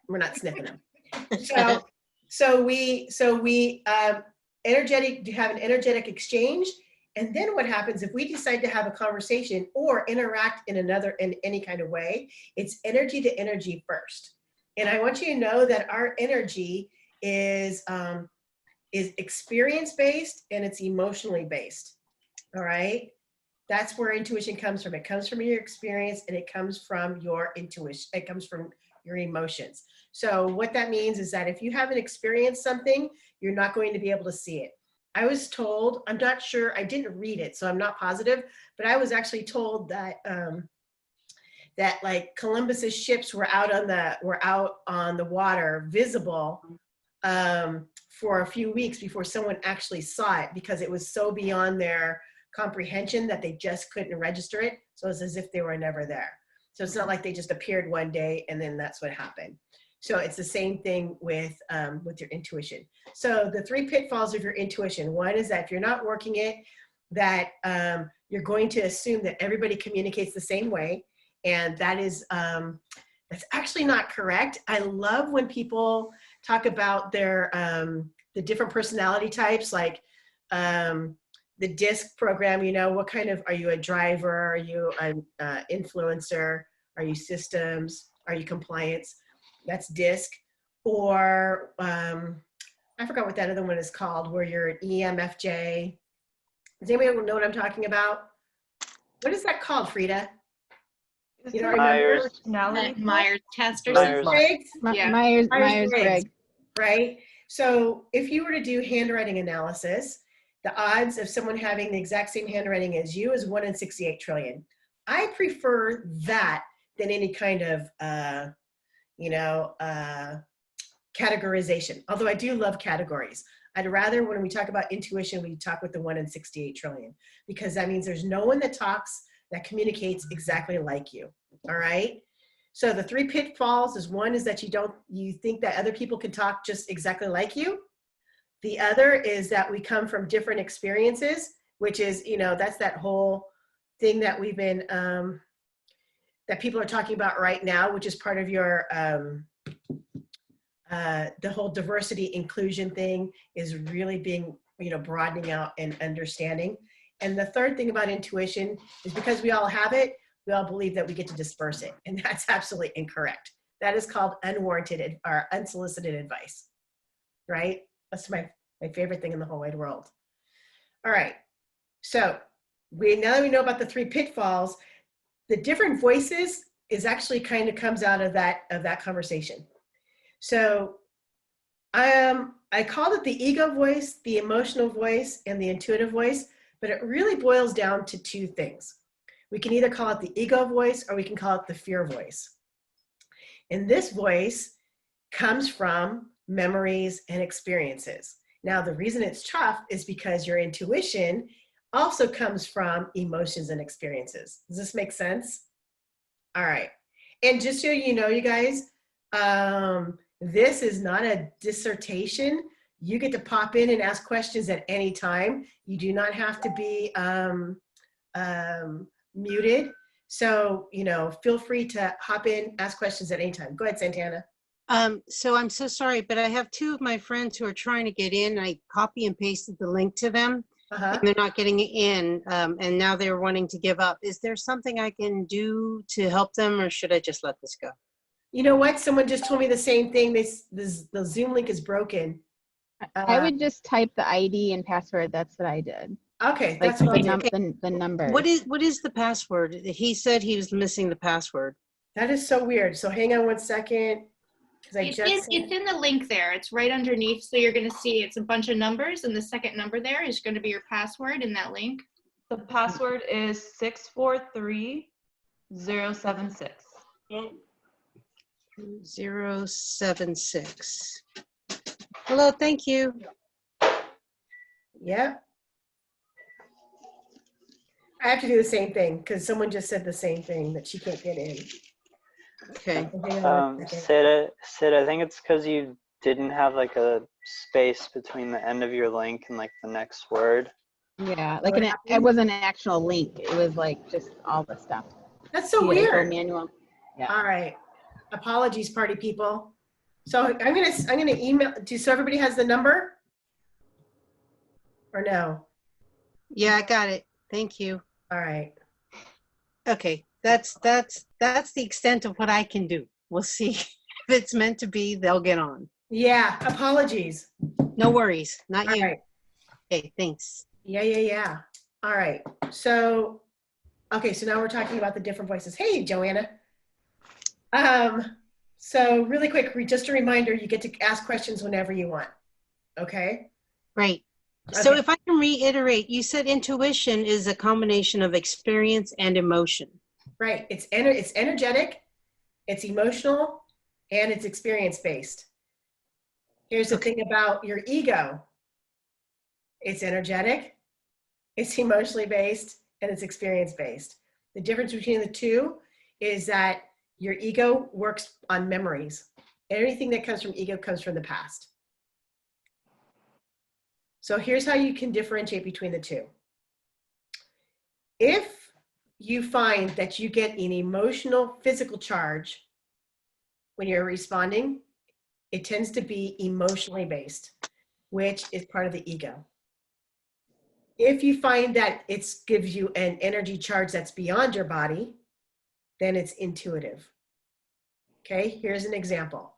we're not sniffing them. So we energetic, to have an energetic exchange. And then what happens if we decide to have a conversation or interact in any kind of way, it's energy to energy first. And I want you to know that our energy is experience-based and it's emotionally based. All right. That's where intuition comes from. It comes from your experience and it comes from your intuition. It comes from your emotions. So what that means is that if you haven't experienced something, you're not going to be able to see it. I was told, I'm not sure, I didn't read it, so I'm not positive, but I was actually told that that like Columbus's ships were out on the water, visible for a few weeks before someone actually saw it, because it was so beyond their comprehension that they just couldn't register it. So it's as if they were never there. So it's not like they just appeared one day and then that's what happened. So it's the same thing with your intuition. So the 3 pitfalls of your intuition. One is that if you're not working it, that you're going to assume that everybody communicates the same way. And that is, that's actually not correct. I love when people talk about their, the different personality types, like the DISC program, you know, what kind of, are you a driver? Are you an influencer? Are you systems? Are you compliance? That's DISC. Or I forgot what that other one is called, where you're an EMFJ. Does anybody know what I'm talking about? What is that called, Frida? You don't remember? Myers test or something. Myers-Briggs. Right? So if you were to do handwriting analysis, the odds of someone having the exact same handwriting as you is 1 in 68 trillion. I prefer that than any kind of, categorization. Although I do love categories. I'd rather, when we talk about intuition, we talk with the 1 in 68 trillion, because that means there's no one that communicates exactly like you. All right. So the 3 pitfalls is, one is that you think that other people can talk just exactly like you. The other is that we come from different experiences, which is, that's that whole thing that we've been, that people are talking about right now, which is part of your, the whole diversity inclusion thing is really being, broadening out and understanding. And the third thing about intuition is, because we all have it, we all believe that we get to disperse it. And that's absolutely incorrect. That is called unwarranted or unsolicited advice, right? That's my favorite thing in the whole wide world. All right. So now that we know about the 3 pitfalls, the different voices is actually kind of comes out of that conversation. So I called it the ego voice, the emotional voice, and the intuitive voice, but it really boils down to 2 things. We can either call it the ego voice or we can call it the fear voice. And this voice comes from memories and experiences. Now, the reason it's tough is because your intuition also comes from emotions and experiences. Does this make sense? All right. And just so you know, you guys, this is not a dissertation. You get to pop in and ask questions at any time. You do not have to be muted. So, feel free to hop in, ask questions at any time. Go ahead, Santana. So I'm so sorry, but I have 2 of my friends who are trying to get in. I copy and pasted the link to them. And they're not getting in, and now they're wanting to give up. Is there something I can do to help them, or should I just let this go? You know what? Someone just told me the same thing. The Zoom link is broken. I would just type the ID and password. That's what I did. Okay, Like that's what I did. the number. What is the password? He said he was missing the password. That is so weird. So hang on one second. It's in the link there. It's right underneath. So you're going to see it's a bunch of numbers, and the second number there is going to be your password in that link. The password is 643076. 076. Hello, thank you. Yeah. I have to do the same thing because someone just said the same thing, that she can't get in. Okay. Sid, I think it's because you didn't have like a space between the end of your link and like the next word. Yeah, like it wasn't an actual link. It was like just all the stuff. That's so weird. Manual. Yeah. All right. Apologies, party people. So I'm gonna email, so everybody has the number? Or no? Yeah, I got it. Thank you. All right. Okay, that's the extent of what I can do. We'll see if it's meant to be. They'll get on. Yeah, apologies. No worries, not All you. right. Okay, thanks. Yeah. All right. So, okay, so now we're talking about the different voices. Hey, Joanna. So really quick, just a reminder, you get to ask questions whenever you want. Okay? Great. So Okay. if I can reiterate, you said intuition is a combination of experience and emotion. Right. It's energetic, it's emotional, and it's experience-based. Here's the thing about your ego. It's energetic, it's emotionally based, and it's experience-based. The difference between the two is that your ego works on memories. Everything that comes from ego comes from the past. So here's how you can differentiate between the two. If you find that you get an emotional, physical charge when you're responding, it tends to be emotionally based, which is part of the ego. If you find that it gives you an energy charge that's beyond your body, then it's intuitive. Okay, here's an example.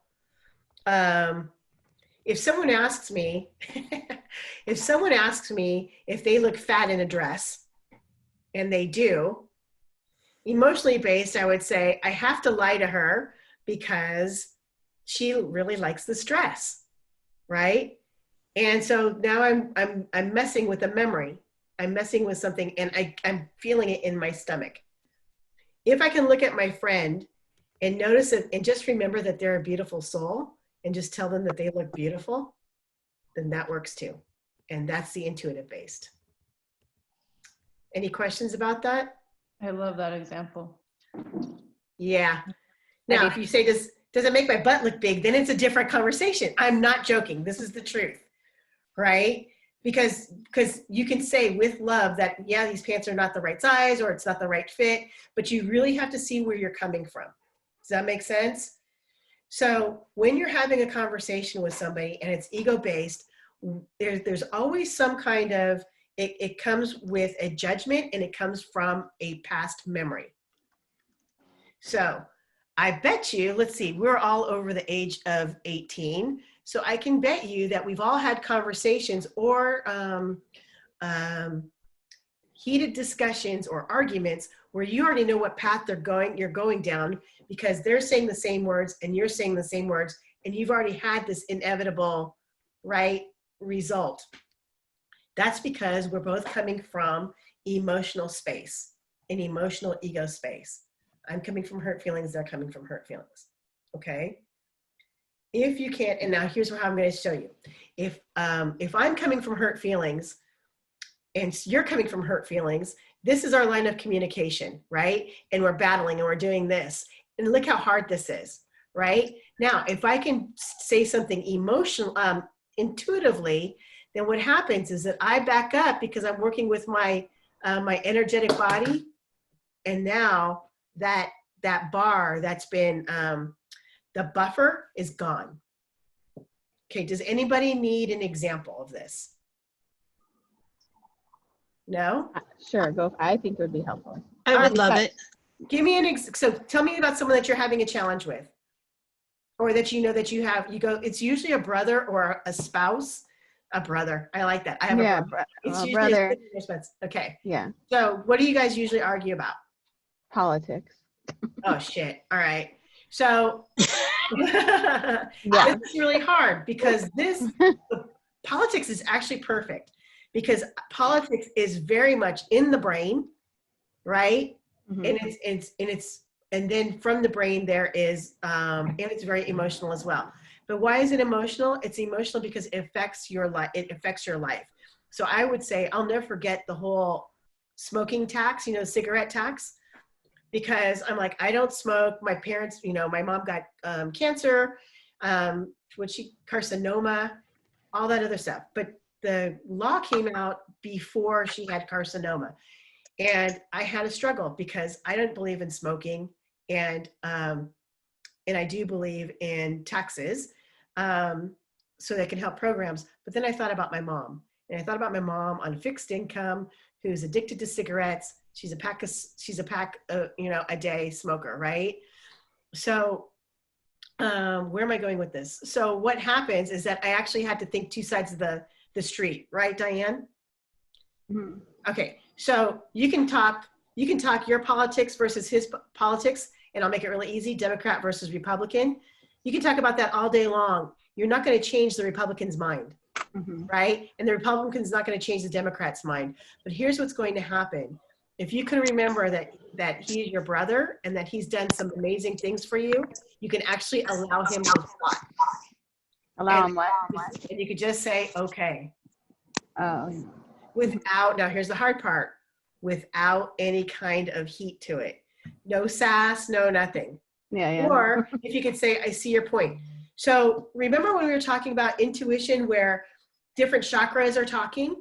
If someone asks me, if they look fat in a dress, and they do, emotionally based, I would say, I have to lie to her because she really likes this dress, right? And so now I'm messing with a memory. I'm messing with something, and I'm feeling it in my stomach. If I can look at my friend and notice it and just remember that they're a beautiful soul and just tell them that they look beautiful, then that works too. And that's the intuitive based. Any questions about that? I love that example. Yeah. Now, if you say, does it make my butt look big? Then it's a different conversation. I'm not joking. This is the truth, right? Because you can say with love that, yeah, these pants are not the right size or it's not the right fit, but you really have to see where you're coming from. Does that make sense? So when you're having a conversation with somebody and it's ego-based, there's always some kind of, it comes with a judgment and it comes from a past memory. So I bet you, let's see, we're all over the age of 18. So I can bet you that we've all had conversations or heated discussions or arguments where you already know what path you're going down because they're saying the same words and you're saying the same words and you've already had this inevitable, right, result. That's because we're both coming from emotional space, an emotional ego space. I'm coming from hurt feelings, they're coming from hurt feelings, okay? If you can't, and now here's how I'm going to show you. If I'm coming from hurt feelings and you're coming from hurt feelings, this is our line of communication, right? And we're battling and we're doing this. And look how hard this is, right? Now, if I can say something emotional, intuitively, then what happens is that I back up because I'm working with my my energetic body, and now that bar that's been the buffer is gone. Okay, does anybody need an example of this? No? Sure, go. I think it would be helpful. I would love it. Give me so tell me about someone that you're having a challenge with, or that you know that you have. You go. It's usually a brother or a spouse. A brother. I like that. I have a brother. It's usually brother. Okay. Yeah, So what do you guys usually argue about? politics. Oh shit. All right. So Yeah. this is really hard because politics is actually perfect because politics is very much in the brain, right? Mhm. And then from the brain there is and it's very emotional as well. But why is it emotional? It's emotional because it affects your life. It affects your life. So I would say I'll never forget the whole smoking tax, cigarette tax, because I'm like, I don't smoke. My parents, my mom got cancer, carcinoma, all that other stuff. But the law came out before she had carcinoma. And I had a struggle because I don't believe in smoking. And I do believe in taxes. so that can help programs. But then I thought about my mom, and I thought about my mom on fixed income who's addicted to cigarettes. She's a pack, a day smoker, right? So where am I going with this? So what happens is that I actually had to think two sides of the street, right, Diane? Mhm. Okay, so you can talk your politics versus his politics, and I'll make it really easy, Democrat versus Republican. You can talk about that all day long. You're not going to change the Republican's mind, right? And the Republican's not going to change the Democrat's mind. But here's what's going to happen. If you can remember that he's your brother and that he's done some amazing things for you, you can actually allow him to talk. Allow him what? And you could just say, okay. Oh, Without, now here's the hard part, without any kind of heat to it. No sass, no nothing. yeah. Or if you could say, I see your point. So remember when we were talking about intuition where different chakras are talking?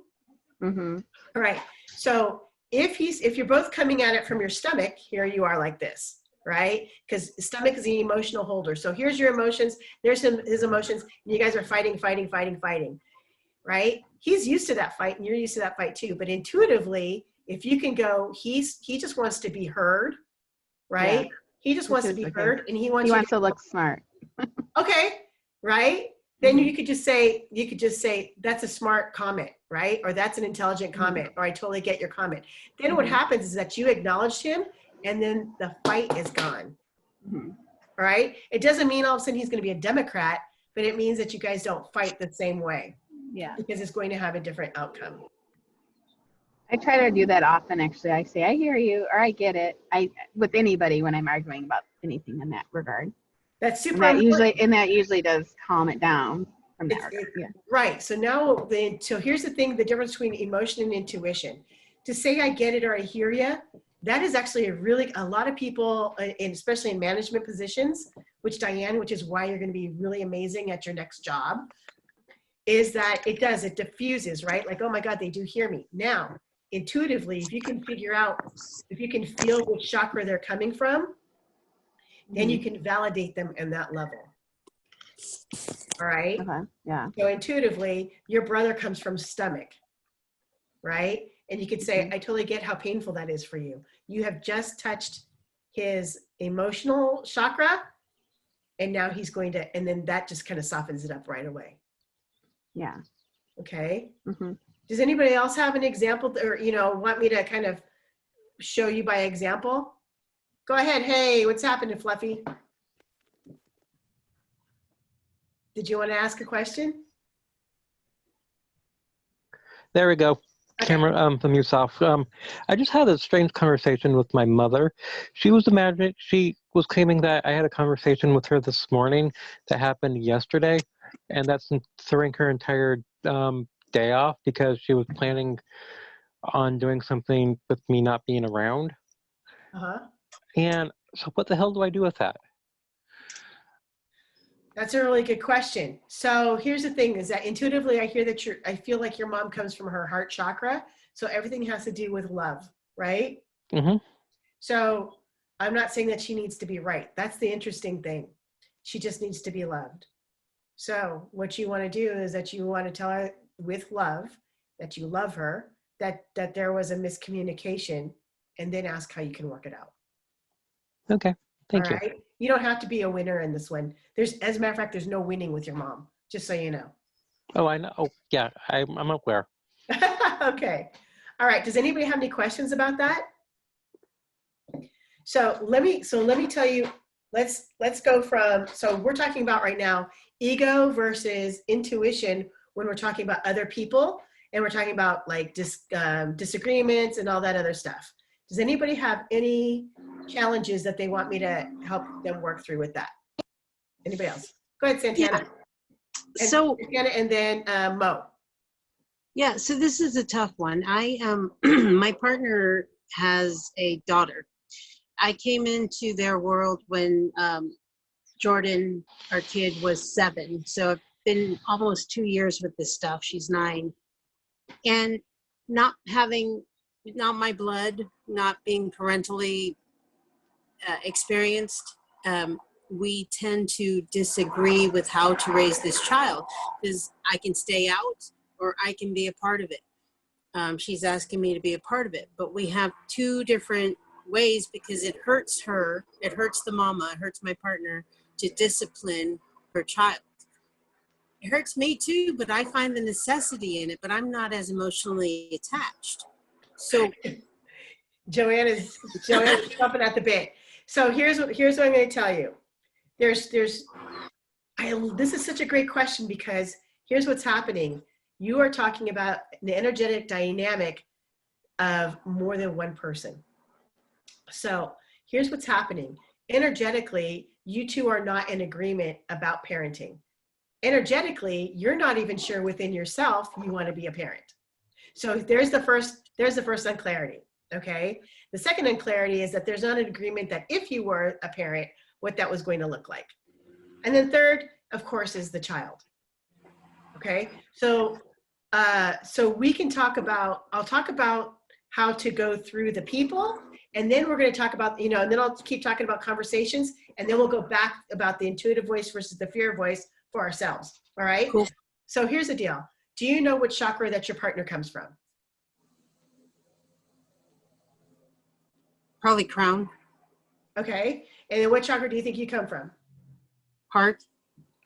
Mm-hmm. All right. So if you're both coming at it from your stomach, here you are like this, right? Because stomach is the emotional holder. So here's your emotions, there's his emotions, and you guys are fighting, right? He's used to that fight and you're used to that fight too. But intuitively, if you can go, he just wants to be heard, right? Yeah. He just wants to be heard, and he wants to look smart. okay, right? Then you could just say, that's a smart comment, right? Or that's an intelligent comment, or I totally get your comment. Then what happens is that you acknowledged him, and then the fight is gone, right? It doesn't mean all of a sudden he's going to be a Democrat, but it means that you guys don't fight the same way. Yeah. Because it's going to have a different outcome. I try to do that often, actually. I say, I hear you, or I get it. With anybody when I'm arguing about anything in that regard. That's super And that usually does calm it down from that regard. Yeah. Right. So now, so here's the thing, the difference between emotion and intuition. To say I get it or I hear you, that is actually a lot of people, and especially in management positions, which is why you're going to be really amazing at your next job, is that it diffuses, right? Like, oh my God, they do hear me. Now, intuitively, if you can feel which chakra they're coming from, then you can validate them in that level. All right? Okay. Yeah. So intuitively, your brother comes from stomach, right? And you could say, I totally get how painful that is for you. You have just touched his emotional chakra, and now he's going to, and then that just kind of softens it up right away. Yeah. Okay. Does anybody else have an example, or want me to kind of show you by example? Go ahead. Hey, what's happening, Fluffy? Did you want to ask a question? There we go. Okay. Camera the mute's off. I just had a strange conversation with my mother. She was claiming that I had a conversation with her this morning that happened yesterday, and that's throwing her entire day off because she was planning on doing something with me not being around. And so what the hell do I do with that? That's a really good question. So here's the thing, is that intuitively I feel like your mom comes from her heart chakra. So everything has to do with love, right? So I'm not saying that she needs to be right. That's the interesting thing. She just needs to be loved. So what you want to do is that you want to tell her with love that you love her, that there was a miscommunication, and then ask how you can work it out. Okay, thank you. All right? You don't have to be a winner in this one. As a matter of fact, there's no winning with your mom, just so you know. Oh, I know. Oh, yeah, I'm aware. Okay. All right. Does anybody have any questions about that? So let me tell you, let's go from, so we're talking about right now, ego versus intuition when we're talking about other people, and we're talking about like disagreements and all that other stuff. Does anybody have any challenges that they want me to help them work through with that? Anybody else? Go ahead, Santana. Yeah. So Santana, and then Mo. Yeah, so this is a tough one. My partner has a daughter. I came into their world when Jordan, our kid, was 7. So I've been almost 2 years with this stuff. She's 9. And not my blood, not being parentally experienced, we tend to disagree with how to raise this child, because I can stay out or I can be a part of it. She's asking me to be a part of it, but we have two different ways, because it hurts her, it hurts the mama, it hurts my partner to discipline her child. It hurts me too, but I find the necessity in it, but I'm not as emotionally attached. So Joanna's jumping at the bit. So here's what I'm going to tell you. This is such a great question, because here's what's happening. You are talking about an energetic dynamic of more than one person. So here's what's happening. Energetically, you two are not in agreement about parenting. Energetically, you're not even sure within yourself you want to be a parent. So there's the first unclarity. Okay. The second unclarity is that there's not an agreement that if you were a parent, what that was going to look like. And then third, of course, is the child. Okay. So we can I'll talk about how to go through the people, and then we're going to talk about, and then I'll keep talking about conversations, and then we'll go back about the intuitive voice versus the fear voice for ourselves. All right. Cool. So here's the deal. Do you know what chakra that your partner comes from? probably crown, Okay. And then what chakra do you think you come from? heart.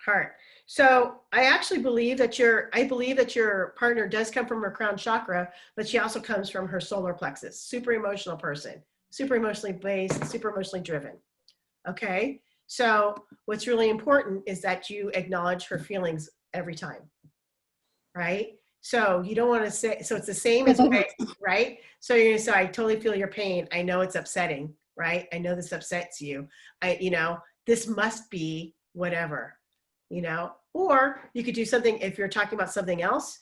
Heart. So I actually believe that your partner does come from her crown chakra, but she also comes from her solar plexus. Super emotional person, super emotionally based, super emotionally driven. Okay. So what's really important is that you acknowledge her feelings every time, right? So you don't want to say, so it's the same as, right? So you're going to say, I totally feel your pain. I know it's upsetting, right? I know this upsets you. This must be whatever, or you could do something. If you're talking about something else,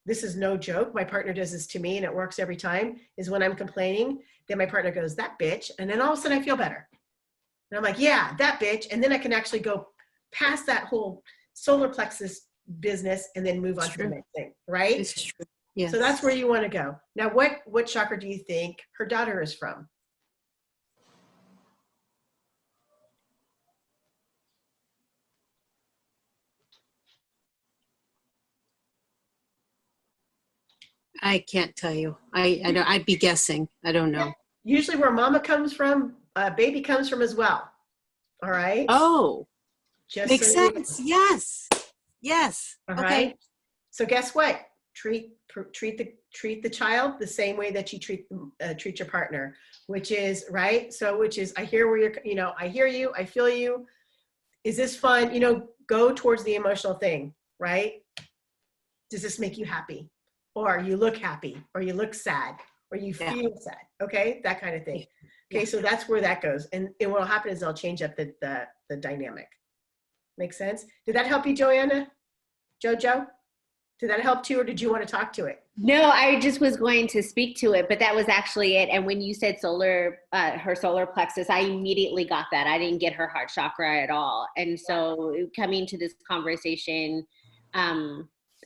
this is no joke. My partner does this to me and it works every time, is when I'm complaining, then my partner goes, that bitch. And then all of a sudden I feel better. And I'm like, yeah, that bitch. And then I can actually go past that whole solar plexus business and then move on to the next thing, right? It's true. Yes. So that's where you want to go. Now, what chakra do you think her daughter is from? I can't tell you. I'd be guessing. I don't know. Usually where mama comes from, baby comes from as well. All right. Oh, Just makes so sense. Yes. Yes. All Okay. right. So guess what? Treat the child the same way that you treat your partner, which is right. So which is, I hear where you're, I hear you, I feel you. Is this fun? Go towards the emotional thing, right? Does this make you happy? Or you look happy, or you look sad, or you feel sad. Okay, that kind of thing. Okay, so that's where that goes. And what will happen is I'll change up the dynamic. Make sense? Did that help you, Joanna? Jojo? Did that help too, or did you want to talk to it? No, I just was going to speak to it, but that was actually it. And when you said her solar plexus, I immediately got that. I didn't get her heart chakra at all. And so coming to this conversation,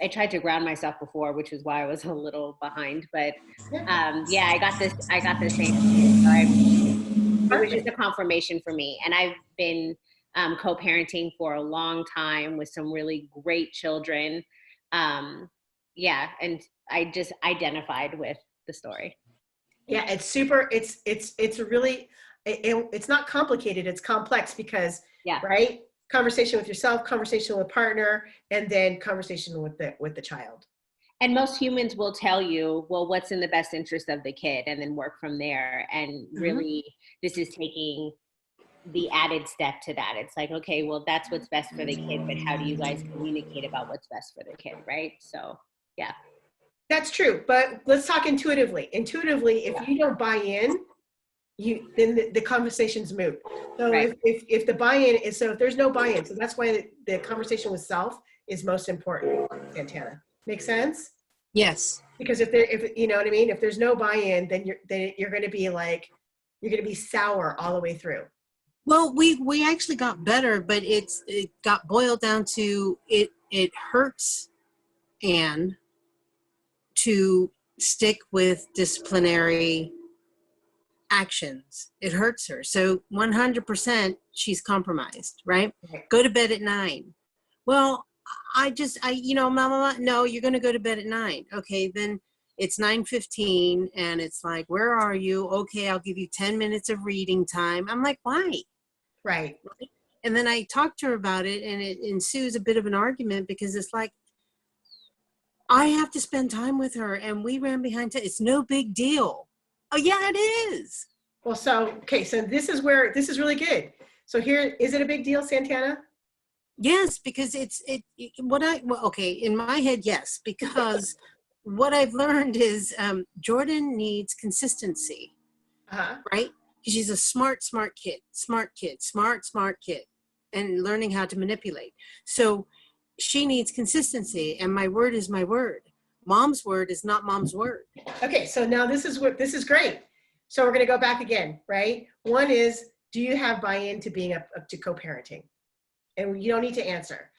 I tried to ground myself before, which is why I was a little behind. But I got the same. So it was just a confirmation for me. And I've been co-parenting for a long time with some really great children. And I just identified with the story. Yeah, it's super. It's really. It's not complicated. It's complex because right. Conversation with yourself, conversation with partner, and then conversation with the child. And most humans will tell you, well, what's in the best interest of the kid, and then work from there. And really, this is taking the added step to that. It's like, okay, well, that's what's best for the kid, but how do you guys communicate about what's best for the kid, right? So, yeah. That's true, but let's talk intuitively. Intuitively, if you don't buy in, then the conversation's moot. So right. if the buy-in is, so if there's no buy-in, so that's why the conversation with self is most important, Santana. Make sense? Yes. Because if you know what I mean, if there's no buy-in, then you're going to be sour all the way through. Well, we actually got better, but it got boiled down to it hurts Anne to stick with disciplinary actions. It hurts her. So 100% she's compromised, right? Right. Go to bed at 9. Well, mama, no, you're going to go to bed at 9. Okay, then it's 9:15 and it's like, where are you? Okay, I'll give you 10 minutes of reading time. I'm like, why? Right. And then I talked to her about it, and it ensues a bit of an argument because it's like, I have to spend time with her, and we ran behind. It's no big deal. Oh yeah, it is. Well, so this is really good. So here, is it a big deal, Santana? Yes, because in my head, yes, because what I've learned is Jordan needs consistency, right? Because she's a smart kid, smart kid, and learning how to manipulate. So she needs consistency, and my word is my word. Mom's word is not mom's word. Okay, so now this is great. So we're going to go back again, right? One is, do you have buy-in to being up to co-parenting? And you don't need to answer.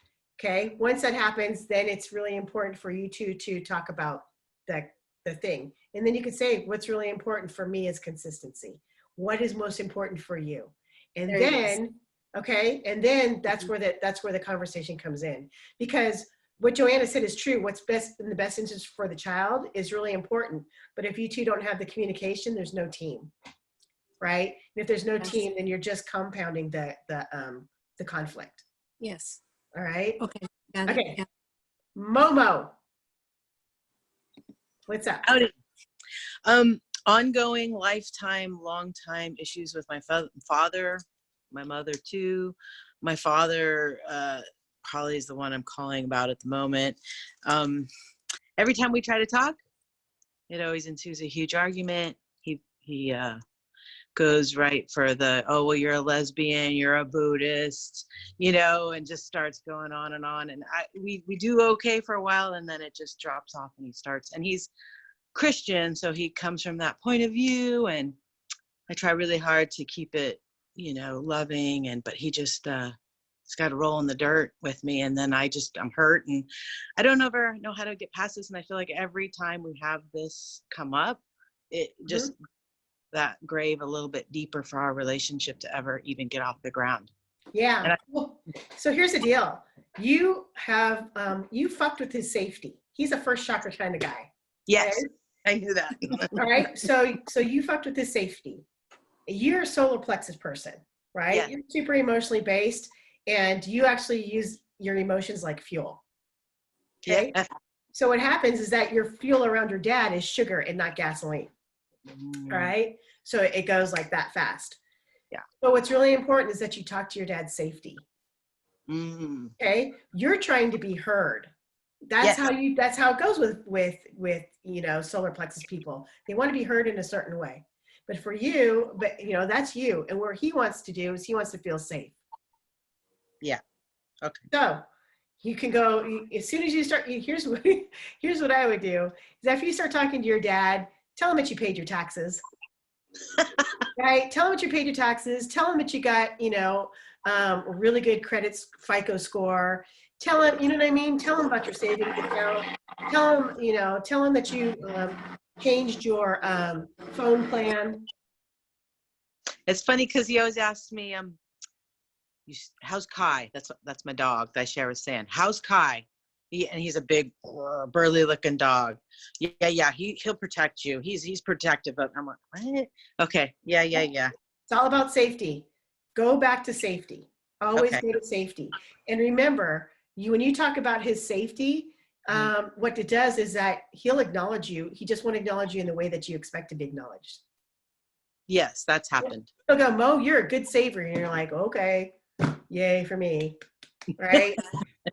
Okay, once that happens, then it's really important for you two to talk about the thing. And then you could say, what's really important for me is consistency. What is most important for you? And then, and then that's where the conversation comes in. Because what Joanna said is true. What's best in the best interest for the child is really important. But if you two don't have the communication, there's no team, right? And if there's no team, then you're just compounding the conflict. Yes. All right. Okay. Okay. Yeah. Momo, what's up? Howdy. Ongoing, lifetime, long time issues with my father, my mother too. My father probably is the one I'm calling about at the moment. Every time we try to talk, it always ensues a huge argument. He goes right for the, oh, well, you're a lesbian, you're a Buddhist, and just starts going on. And we do okay for a while, and then it just drops off, and he's Christian, so he comes from that point of view, and I try really hard to keep it, loving, but he just he's got to roll in the dirt with me, and then I'm hurt, and I don't ever know how to get past this, and I feel like every time we have this come up, it just that grave a little bit deeper for our relationship to ever even get off the ground. Yeah. So here's the deal. You have you fucked with his safety. He's a first chakra kind of guy. Yes, okay? I knew that. All right. So you fucked with his safety. You're a solar plexus person, right? Yeah. You're super emotionally based, and you actually use your emotions like fuel. Okay. Yeah. So what happens is that your fuel around your dad is sugar and not gasoline. All right. So it goes like that fast. Yeah. So what's really important is that you talk to your dad's safety. Okay. You're trying to be heard. That's how it goes with solar plexus people. They want to be heard in a certain way. But for you, that's you. And what he wants to do is he wants to feel safe. Yeah. Okay. So you can go, as soon as you start, here's what I would do, is after you start talking to your dad, tell him that you paid your taxes. Right? Tell him that you paid your taxes. Tell him that you got, a really good credit FICO score. Tell him, you know what I mean? Tell him about your savings account. Tell him that you changed your phone plan. It's funny because he always asks me, how's Kai? That's my dog that I share with San. How's Kai? He's a big, burly looking dog. Yeah. He'll protect you. He's protective. But I'm like, what? Okay. Yeah. It's all about safety. Go back to safety. Always go to safety. And remember, when you talk about his safety, what it does is that he'll acknowledge you. He just won't acknowledge you in the way that you expect to be acknowledged. Yes, that's happened. He'll go, Mo, you're a good saver. And you're like, okay, yay for me. Right.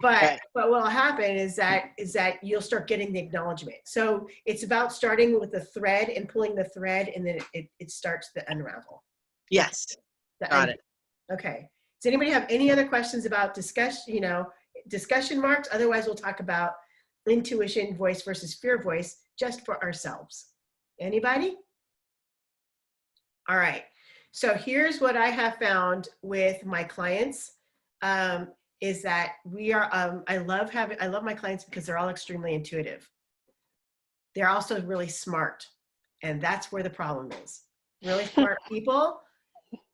But what will happen is that you'll start getting the acknowledgement. So it's about starting with the thread and pulling the thread, and then it starts to unravel. Yes. Got it. Okay. Does anybody have any other questions about discussion marks? Otherwise, we'll talk about intuition voice versus fear voice just for ourselves. Anybody? All right. So here's what I have found with my clients. Is that we are, I love my clients because they're all extremely intuitive. They're also really smart. And that's where the problem is. really smart people,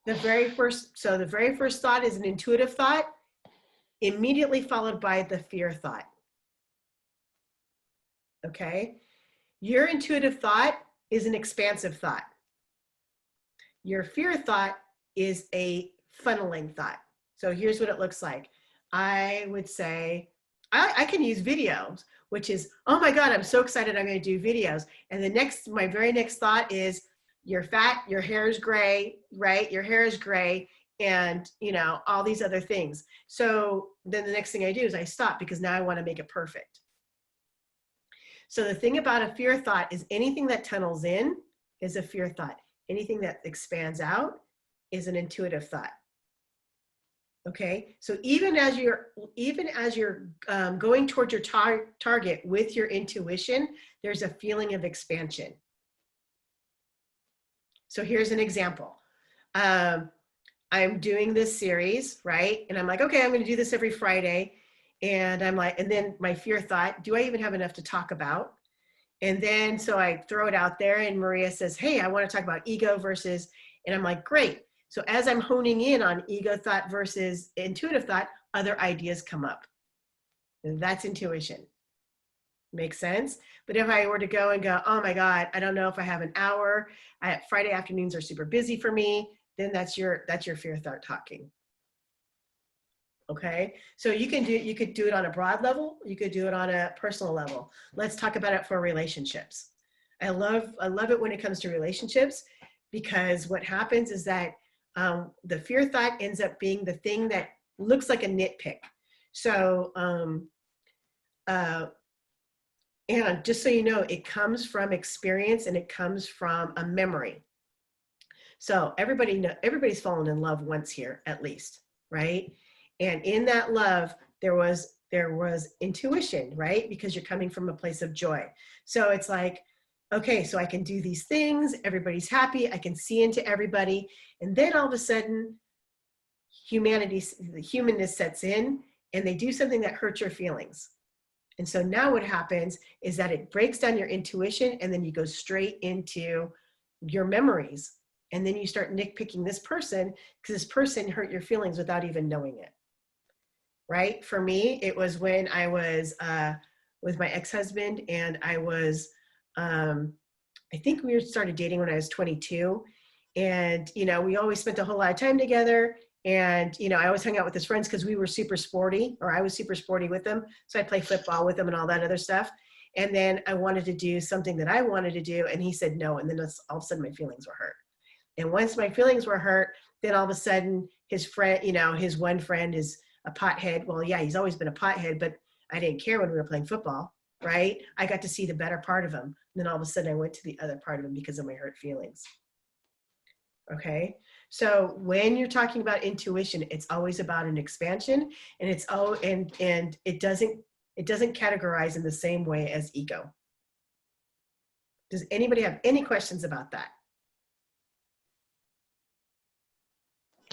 the very first thought is an intuitive thought, immediately followed by the fear thought. Okay? Your intuitive thought is an expansive thought. Your fear thought is a funneling thought. So here's what it looks like. I would say, I can use videos, which is, oh my God, I'm so excited I'm going to do videos. And my very next thought is, you're fat, your hair is gray, right? Your hair is gray, and all these other things. So then the next thing I do is I stop, because now I want to make it perfect. So the thing about a fear thought is anything that tunnels in is a fear thought. Anything that expands out is an intuitive thought. Okay, so even as you're going towards your target with your intuition, there's a feeling of expansion. So here's an example. I'm doing this series, right? And I'm like, okay, I'm going to do this every Friday. And I'm like, and then my fear thought, do I even have enough to talk about? And then, so I throw it out there, and Maria says, hey, I want to talk about ego versus, and I'm like, great. So as I'm honing in on ego thought versus intuitive thought, other ideas come up. And that's intuition. Makes sense? But if I were to go and go, oh my God, I don't know if I have an hour, Friday afternoons are super busy for me, then that's your fear thought talking. Okay, so you could do it on a broad level, you could do it on a personal level. Let's talk about it for relationships. I love it when it comes to relationships, because what happens is that the fear thought ends up being the thing that looks like a nitpick. So and just so you know, it comes from experience, and it comes from a memory. So everybody's fallen in love once here, at least, right? And in that love, there was intuition, right? Because you're coming from a place of joy. So it's like, okay, so I can do these things, everybody's happy, I can see into everybody. And then all of a sudden, the humanness sets in, and they do something that hurts your feelings. And so now what happens is that it breaks down your intuition, and then you go straight into your memories. And then you start nitpicking this person, because this person hurt your feelings without even knowing it. Right? For me, it was when I was with my ex-husband, and I was, I think we started dating when I was 22. And, we always spent a whole lot of time together. And, I always hung out with his friends because we were super sporty, or I was super sporty with them. So I'd play football with them and all that other stuff. And then I wanted to do something that I wanted to do, and he said no. And then all of a sudden my feelings were hurt. And once my feelings were hurt, then all of a sudden his friend, his one friend is a pothead. Well, yeah, he's always been a pothead, but I didn't care when we were playing football, right? I got to see the better part of him. And then all of a sudden I went to the other part of him because of my hurt feelings. Okay. So when you're talking about intuition, it's always about an expansion, and and it doesn't categorize in the same way as ego. Does anybody have any questions about that?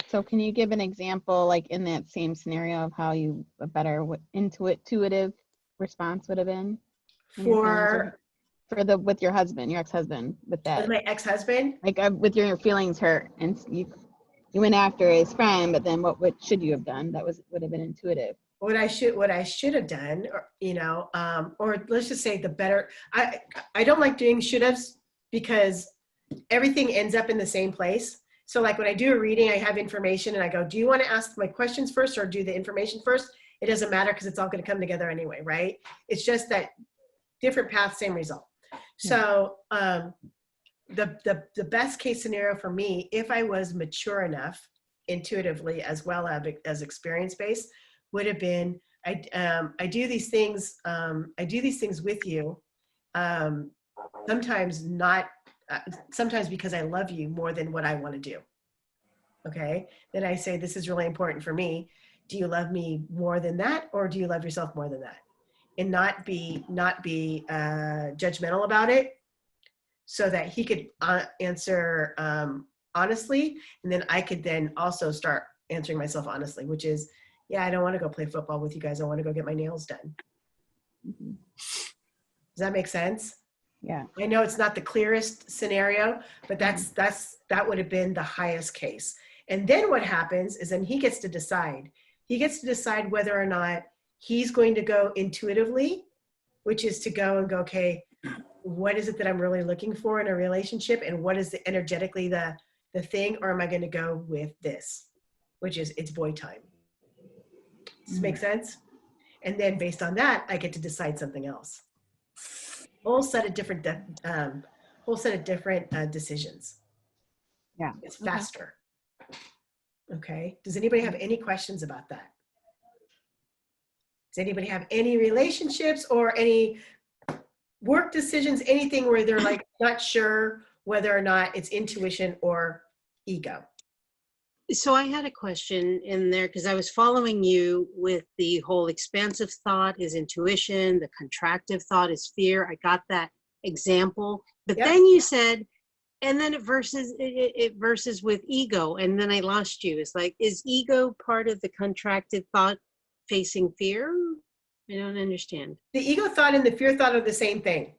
So can you give an example, like in that same scenario, of how a better intuitive response would have been? With your husband, your ex-husband, with that. With my ex-husband? Like with your feelings hurt, and you went after his friend, but then what should you have done? That would have been intuitive. What I should have done, or let's just say the better. I don't like doing should-haves, because everything ends up in the same place. So like when I do a reading, I have information, and I go, do you want to ask my questions first or do the information first? It doesn't matter, because it's all going to come together anyway, right? It's just that different path, same result. So the best case scenario for me, if I was mature enough intuitively as well as experience-based, would have been, I do these things with you, sometimes because I love you more than what I want to do. Okay. Then I say, this is really important for me. Do you love me more than that? Or do you love yourself more than that? And not be judgmental about it, so that he could answer honestly. And then I could then also start answering myself honestly, which is, yeah, I don't want to go play football with you guys. I want to go get my nails done. Mm-hmm. Does that make sense? Yeah. I know it's not the clearest scenario, but that would have been the highest case. And then what happens is then he gets to decide. He gets to decide whether or not he's going to go intuitively, which is to go and go, okay, what is it that I'm really looking for in a relationship? And what is the energetically the thing? Or am I going to go with this, which is it's boy time? Does this make sense? And then based on that, I get to decide something else. Whole set of different decisions. Yeah. It's faster. Okay. Does anybody have any questions about that? Does anybody have any relationships or any work decisions, anything where they're like not sure whether or not it's intuition or ego? So I had a question in there because I was following you with the whole expansive thought is intuition, the contractive thought is fear. I got that example, but Yep. then you said, and then it versus with ego, and then I lost you. It's like, is ego part of the contracted thought facing fear? I don't understand. The ego thought and the fear thought are the same thing,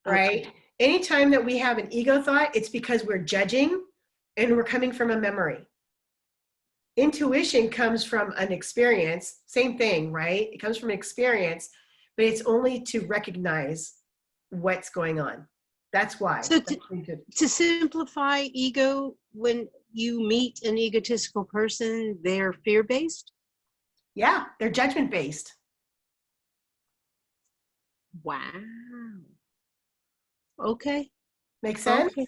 right? Okay. Anytime that we have an ego thought, it's because we're judging and we're coming from a memory. Intuition comes from an experience, same thing, right? It comes from an experience, but it's only to recognize what's going on. That's why. So to simplify, ego, when you meet an egotistical person, they're fear-based? Yeah, they're judgment-based. Wow. Okay. Make sense? Okay.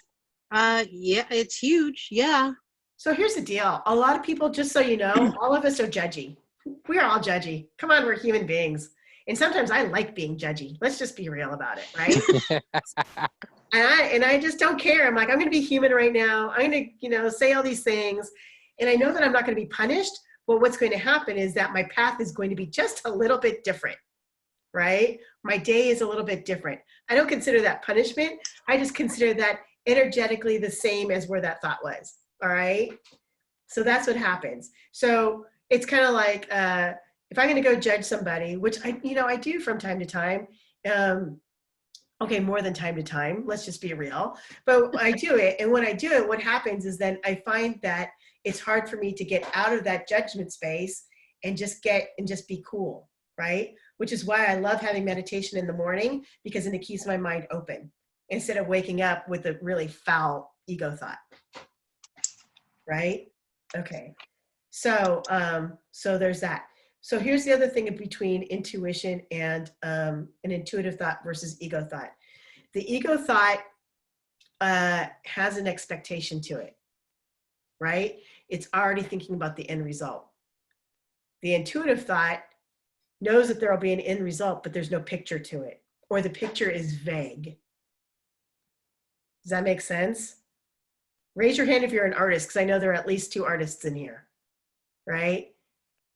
Yeah, it's huge. Yeah. So here's the deal. A lot of people, just so you know, all of us are judgy. We're all judgy. Come on, we're human beings. And sometimes I like being judgy. Let's just be real about it, right? and I just don't care. I'm like, I'm going to be human right now. I'm going to, say all these things. And I know that I'm not going to be punished. But what's going to happen is that my path is going to be just a little bit different, right? My day is a little bit different. I don't consider that punishment. I just consider that energetically the same as where that thought was. All right. So that's what happens. So it's kind of like, if I'm going to go judge somebody, which I do from time to time, okay, more than time to time, let's just be real, but I do it. And when I do it, what happens is then I find that it's hard for me to get out of that judgment space and just be cool. Right. Which is why I love having meditation in the morning, because then it keeps my mind open instead of waking up with a really foul ego thought. Right. Okay. So there's that. So here's the other thing between intuition and an intuitive thought versus ego thought. The ego thought has an expectation to it, right? It's already thinking about the end result. The intuitive thought knows that there will be an end result, but there's no picture to it, or the picture is vague. Does that make sense? Raise your hand if you're an artist, because I know there are at least 2 artists in here, right?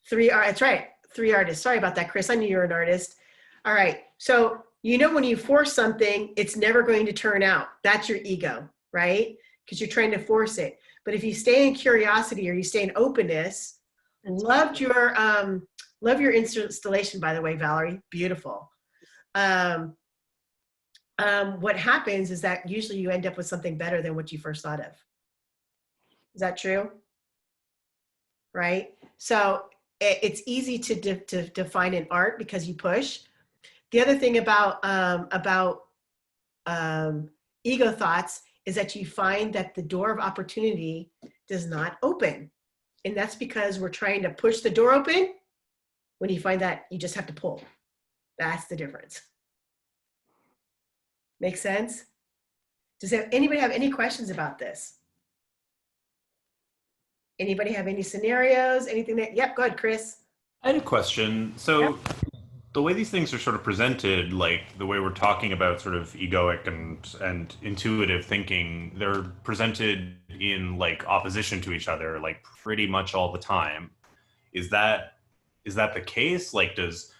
3, that's right, 3 artists. Sorry about that, Chris. I knew you were an artist. All right, so when you force something, it's never going to turn out. That's your ego, right? Because you're trying to force it. But if you stay in curiosity or you stay in openness, loved your installation, by the way, Valerie, beautiful. What happens is that usually you end up with something better than what you first thought of. Is that true? Right? So it's easy to define an art because you push. The other thing about ego thoughts is that you find that the door of opportunity does not open. And that's because we're trying to push the door open. When you find that, you just have to pull. That's the difference. Make sense? Does anybody have any questions about this? Anybody have any scenarios? Anything that, yep, go ahead, Chris. I had a question. So Yep. The way these things are sort of presented, like the way we're talking about sort of egoic and intuitive thinking, they're presented in like opposition to each other, like pretty much all the time. Is that the case? Like, is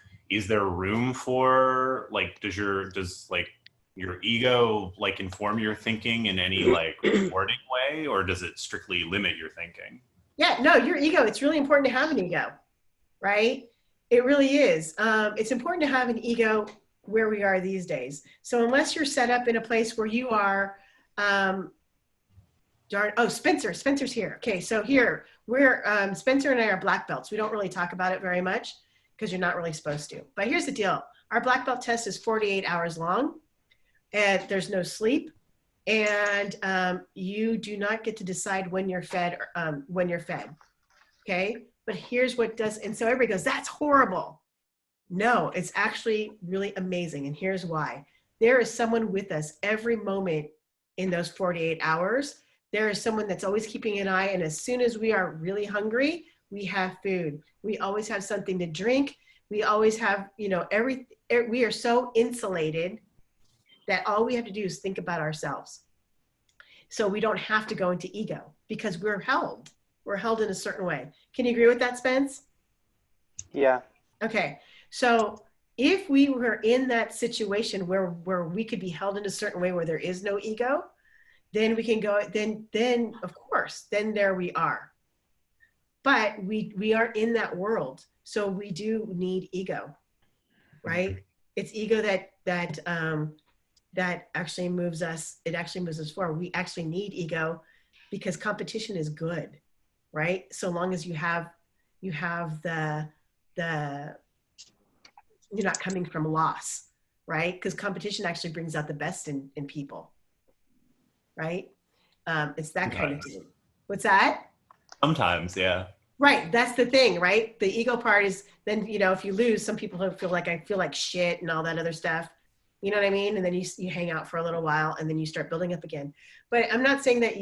there room for like, does your ego like inform your thinking in any like rewarding way, or does it strictly limit your thinking? Yeah, no, your ego, it's really important to have an ego, right? It really is. It's important to have an ego where we are these days. So unless you're set up in a place where you are, Spencer's here. Okay, so here, we're, Spencer and I are black belts. We don't really talk about it very much because you're not really supposed to. But here's the deal. Our black belt test is 48 hours long, and there's no sleep. And you do not get to decide when you're fed, okay? But here's what does, and so everybody goes, that's horrible. No, it's actually really amazing. And here's why. There is someone with us every moment in those 48 hours. There is someone that's always keeping an eye. And as soon as we are really hungry, we have food. We always have something to drink. We always have, we are so insulated that all we have to do is think about ourselves. So we don't have to go into ego because we're held. We're held in a certain way. Can you agree with that, Spence? Yeah. Okay. So if we were in that situation where we could be held in a certain way where there is no ego, then we can go, then of course, then there we are. But we aren't in that world. So we do need ego, right? It's ego that actually moves us. It actually moves us forward. We actually need ego because competition is good, right? So long as you have the you're not coming from loss, right? Because competition actually brings out the best in people, right? It's that kind of thing. What's that? Sometimes, yeah. Right, that's the thing, right? The ego part is then, if you lose, some people feel like I feel like shit and all that other stuff. You know what I mean? And then you hang out for a little while and then you start building up again. But I'm not saying that,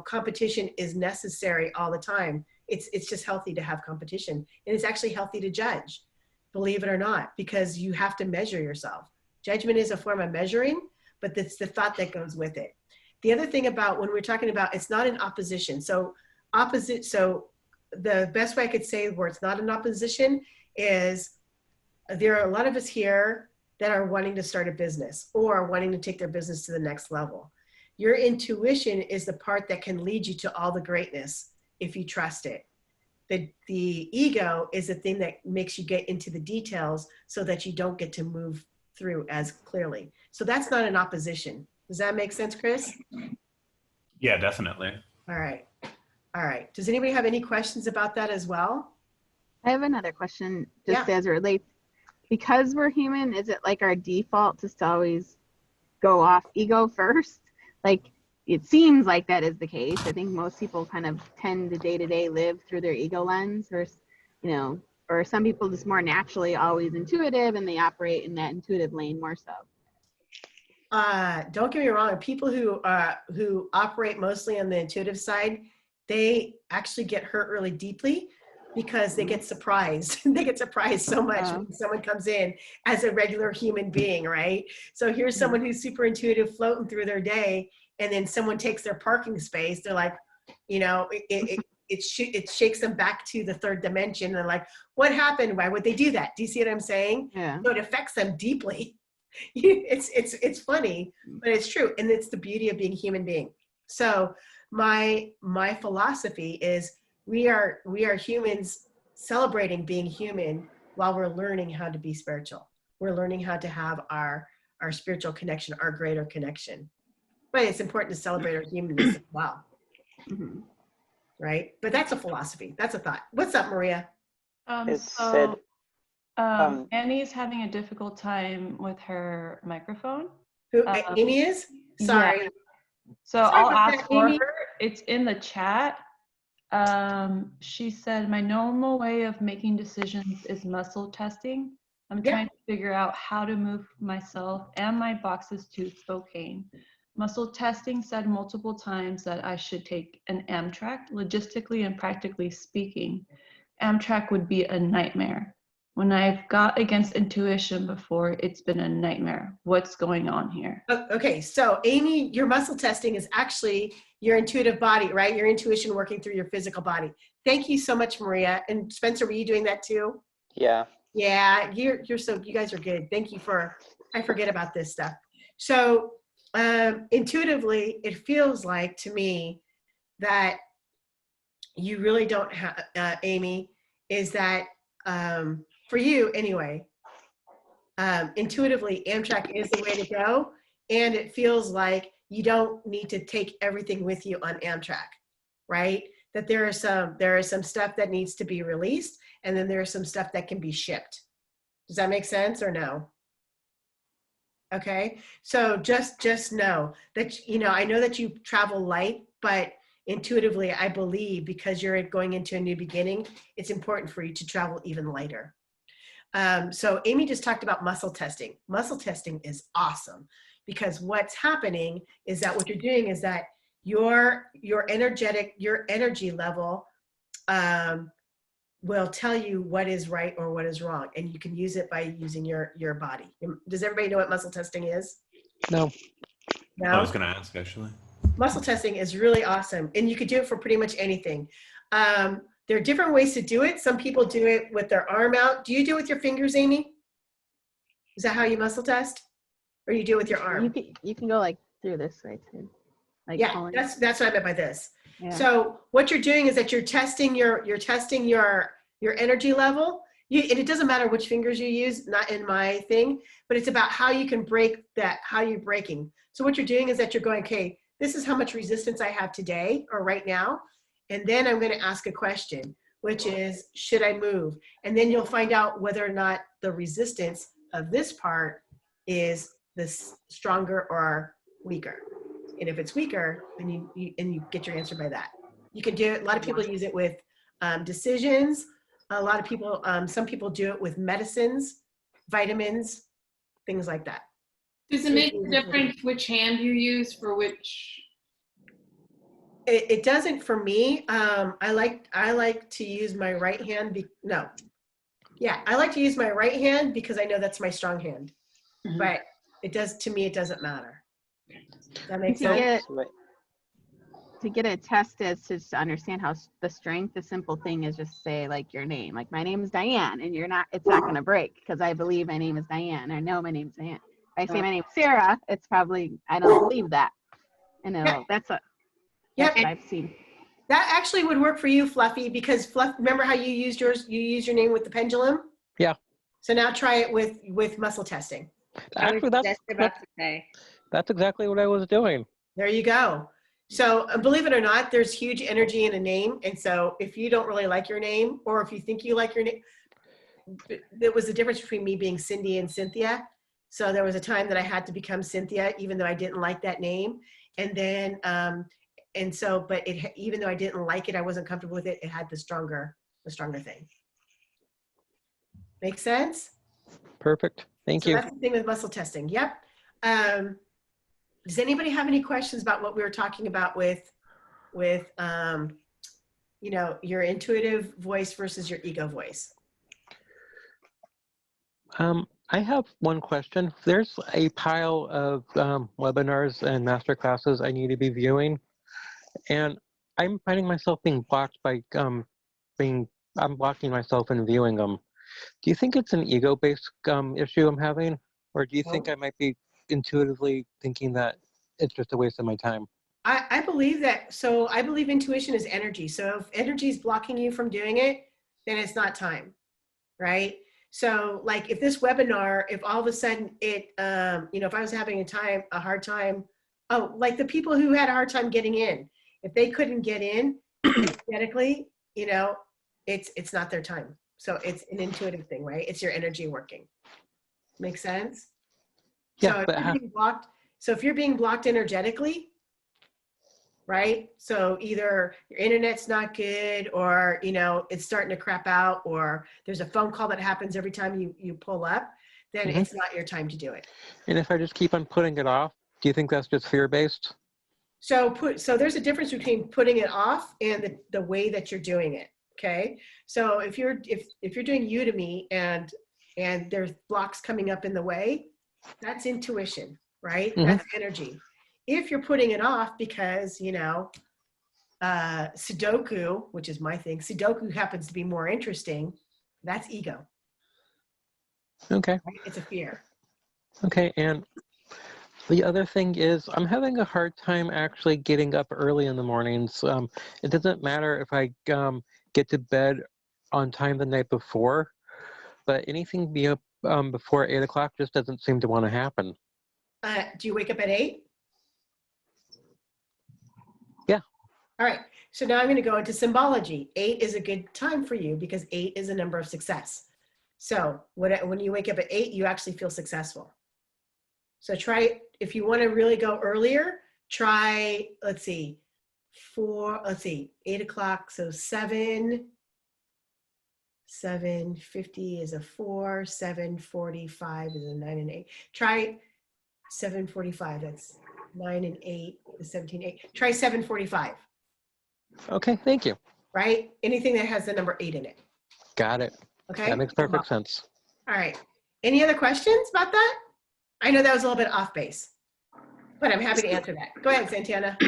competition is necessary all the time. It's just healthy to have competition. And it's actually healthy to judge, believe it or not, because you have to measure yourself. Judgment is a form of measuring, but it's the thought that goes with it. The other thing about when we're talking about, it's not in opposition. So the best way I could say where it's not in opposition is there are a lot of us here that are wanting to start a business or wanting to take their business to the next level. Your intuition is the part that can lead you to all the greatness if you trust it. The ego is the thing that makes you get into the details so that you don't get to move through as clearly. So that's not an opposition. Does that make sense, Chris? Yeah, definitely. All right. All right. Does anybody have any questions about that as well? I have another question just as it relates. Because we're human, is it like our default to always go off ego first? Like, it seems like that is the case. I think most people kind of tend to day-to-day live through their ego lens, or some people just more naturally always intuitive and they operate in that intuitive lane more so. Don't get me wrong. People who operate mostly on the intuitive side, they actually get hurt really deeply because they get surprised. They get surprised so much when someone comes in as a regular human being, right? So here's someone who's super intuitive floating through their day, and then someone takes their parking space. They're like, it shakes them back to the third dimension. And they're like, what happened? Why would they do that? Do you see what I'm saying? Yeah. So it affects them deeply. It's funny, but it's true. And it's the beauty of being a human being. So my philosophy is we are humans celebrating being human while we're learning how to be spiritual. We're learning how to have our spiritual connection, our greater connection. But it's important to celebrate our humanness as well. Mm-hmm. Right? But that's a philosophy. That's a thought. What's up, Maria? Annie's having a difficult time with her microphone. Who, Amy is? Sorry. Yeah. So I'll ask for her. It's in the chat. She said, my normal way of making decisions is muscle testing. I'm trying to figure out how to move myself and my boxes to Spokane. Muscle testing said multiple times that I should take an Amtrak. Logistically and practically speaking, Amtrak would be a nightmare. When I've got against intuition before, it's been a nightmare. What's going on here? Okay, so Amy, your muscle testing is actually your intuitive body, right? Your intuition working through your physical body. Thank you so much, Maria. And Spencer, were you doing that too? Yeah. Yeah, you guys are good. Thank you I forget about this stuff. So intuitively, it feels like to me that you really don't have, Amy, is that, for you anyway, intuitively Amtrak is the way to go. And it feels like you don't need to take everything with you on Amtrak, right? That there is some stuff that needs to be released, and then there is some stuff that can be shipped. Does that make sense or no? Okay, so just know that, you know, I know that you travel light, but intuitively, I believe because you're going into a new beginning, it's important for you to travel even lighter. So Amy just talked about muscle testing. Muscle testing is awesome because what's happening is that what you're doing is that your energy level will tell you what is right or what is wrong, and you can use it by using your body. Does everybody know what muscle testing is? No. No? I was going to ask, actually. Muscle testing is really awesome, and you could do it for pretty much anything. There are different ways to do it. Some people do it with their arm out. Do you do it with your fingers, Amy? Is that how you muscle test? Or you do it with your arm? You can go like through this way too. Like yeah, pulling. that's what I meant by this. Yeah. So what you're doing is that you're testing your energy level. And it doesn't matter which fingers you use, not in my thing, but it's about how you can break that, how you're breaking. So what you're doing is that you're going, okay, this is how much resistance I have today or right now. And then I'm going to ask a question, which is, should I move? And then you'll find out whether or not the resistance of this part is this stronger or weaker. And if it's weaker, then you get your answer by that. You can do it. A lot of people use it with decisions. A lot of people, some people do it with medicines, vitamins, things like that. Does it make a difference which hand you use for which? It doesn't for me. I like to use my right hand. I like to use my right hand because I know that's my strong hand. Mm-hmm. But to me, it doesn't matter. That makes sense. To get it tested, to understand how the strength, the simple thing is just say like your name. Like my name is Diane, and it's not going to break because I believe my name is Diane. I know my name's Diane. If I say my name's Sarah, it's probably, I don't believe that. And that's what I've seen. That actually would work for you, Fluffy, because remember how you used yours? You use your name with the pendulum? Yeah. So now try it with muscle testing. Actually, that's exactly what I was doing. There you go. So believe it or not, there's huge energy in a name. And so if you don't really like your name, or if you think you like your name, there was a difference between me being Cindy and Cynthia. So there was a time that I had to become Cynthia, even though I didn't like that name. And then, even though I didn't like it, I wasn't comfortable with it. It had the stronger thing. Make sense? Perfect. Thank you. That's the thing with muscle testing. Yep. Does anybody have any questions about what we were talking about with your intuitive voice versus your ego voice? I have one question. There's a pile of webinars and master classes I need to be viewing, and I'm finding myself being blocked by I'm blocking myself in viewing them. Do you think it's an ego-based issue I'm having, or do you think I might be intuitively thinking that it's just a waste of my time? I believe that. So I believe intuition is energy. So if energy is blocking you from doing it, then it's not time, right? So like if this webinar, if all of a sudden it, if I was having a hard time, like the people who had a hard time getting in, if they couldn't get in energetically, it's not their time. So it's an intuitive thing, right? It's your energy working. Make sense? Yeah. So if you're being blocked energetically, right? So either your internet's not good, or it's starting to crap out, or there's a phone call that happens every time you pull up, then it's not your time to do it. And if I just keep on putting it off, do you think that's just fear-based? So there's a difference between putting it off and the way that you're doing it. Okay. So if you're doing Udemy and there's blocks coming up in the way, that's intuition, right? Mm-hmm. That's energy. If you're putting it off because, Sudoku, which is my thing, Sudoku happens to be more interesting, that's ego. Okay. Right? It's a fear. Okay. And the other thing is I'm having a hard time actually getting up early in the mornings. It doesn't matter if I get to bed on time the night before, but anything before 8 o'clock just doesn't seem to want to happen. Do you wake up at 8? Yeah. All right. So now I'm going to go into symbology. 8 is a good time for you because 8 is a number of success. So when you wake up at 8, you actually feel successful. So try, if you want to really go earlier, try, let's see, 8 o'clock. So 7:50 is a 4, 7:45 is a 9 and 8. Try 7:45. That's 9 and 8 is 17, 8. Try 7:45. Okay, thank you. Right? Anything that has the number 8 in it. Got it. Okay. That makes perfect sense. All right. Any other questions about that? I know that was a little bit off base, but I'm happy to answer that. Go ahead, Santana.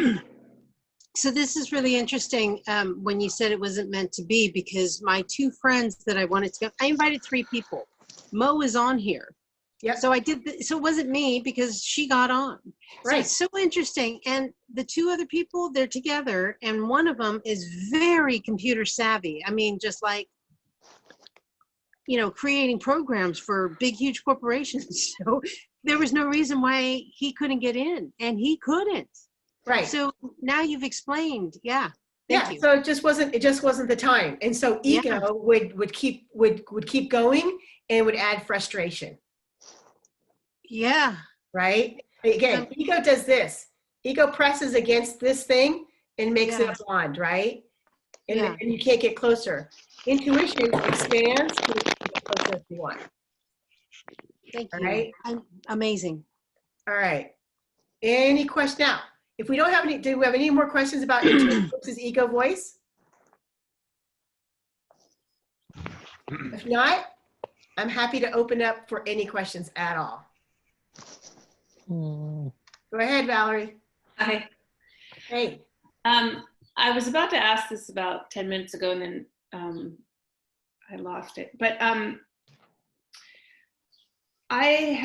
So this is really interesting when you said it wasn't meant to be, because my 2 friends that I wanted to go, I invited 3 people. Mo is on here. Yeah. So I did, so it wasn't me because she got on. So Right. it's so interesting. And the 2 other people, they're together, and one of them is very computer savvy. I mean, just like, you know, creating programs for big, huge corporations. So there was no reason why he couldn't get in, and he couldn't. Right. So now you've explained. Yeah. Yeah. Thank you. So it just wasn't the time. And so ego would keep going and would add frustration. Yeah. Right. Again, ego does this. Ego presses against this thing and makes it a bond, right? And you can't get closer. Intuition expands to get closer if you want. Thank All you. right. Amazing. All right. Any question now? If we don't have any, do we have any more questions about intuition versus ego voice? If not, I'm happy to open up for any questions at all. Go ahead, Valerie. Hi. Hey. I was about to ask this about 10 minutes ago, and then I lost it. But I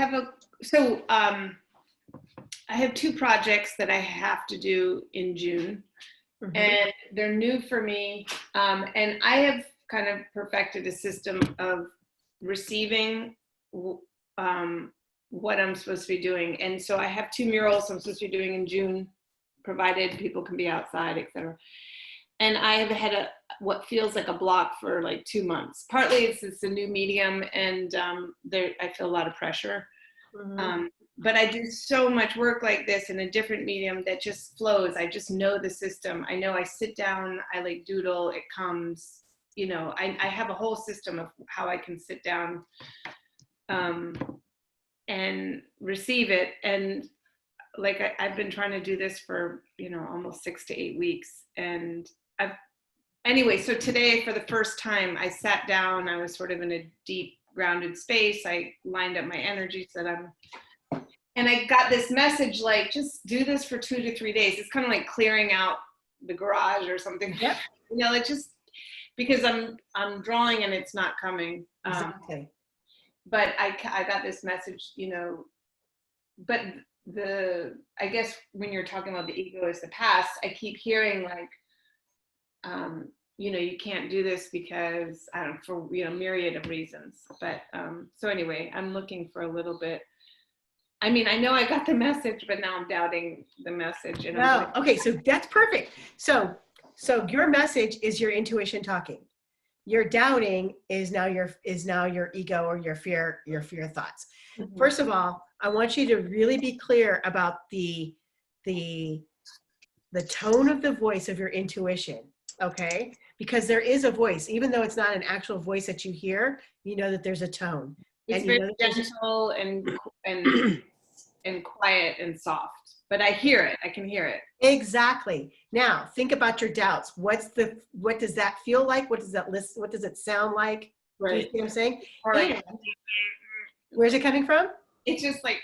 have 2 projects that I have to do in June, and they're new for me. And I have kind of perfected a system of receiving what I'm supposed to be doing. And so I have 2 murals I'm supposed to be doing in June, provided people can be outside, etc. And I have had what feels like a block for like 2 months. Partly it's a new medium, and I feel a lot of pressure. But I do so much work like this in a different medium that just flows. I just know the system. I know I sit down, I like doodle, it comes, you know, I have a whole system of how I can sit down and receive it. And like I've been trying to do this for, you know, almost 6 to 8 weeks. And anyway, so today for the first time I sat down, I was sort of in a deep grounded space. I lined up my energy so that and I got this message like, just do this for 2 to 3 days. It's kind of like clearing out the garage or something. Yep. You know, it just, because I'm drawing and it's not coming. Exactly. But I got this message, you know, but I guess when you're talking about the ego as the past, I keep hearing like, you know, you can't do this because I don't know, for, you know, myriad of reasons. But so anyway, I'm looking for a little bit. I mean, I know I got the message, but now I'm doubting the message. And No, okay, so that's perfect. So your message is your intuition talking. Your doubting is now your ego or your fear thoughts. First of all, I want you to really be clear about the tone of the voice of your intuition, okay? Because there is a voice, even though it's not an actual voice that you hear, you know that there's a tone. It's and very gentle and quiet and soft, but I hear it. I can hear it. Exactly. Now think about your doubts. What does that feel like? What does it sound like? Right. Do you see what I'm saying? Right. Where's it coming from? It's just like,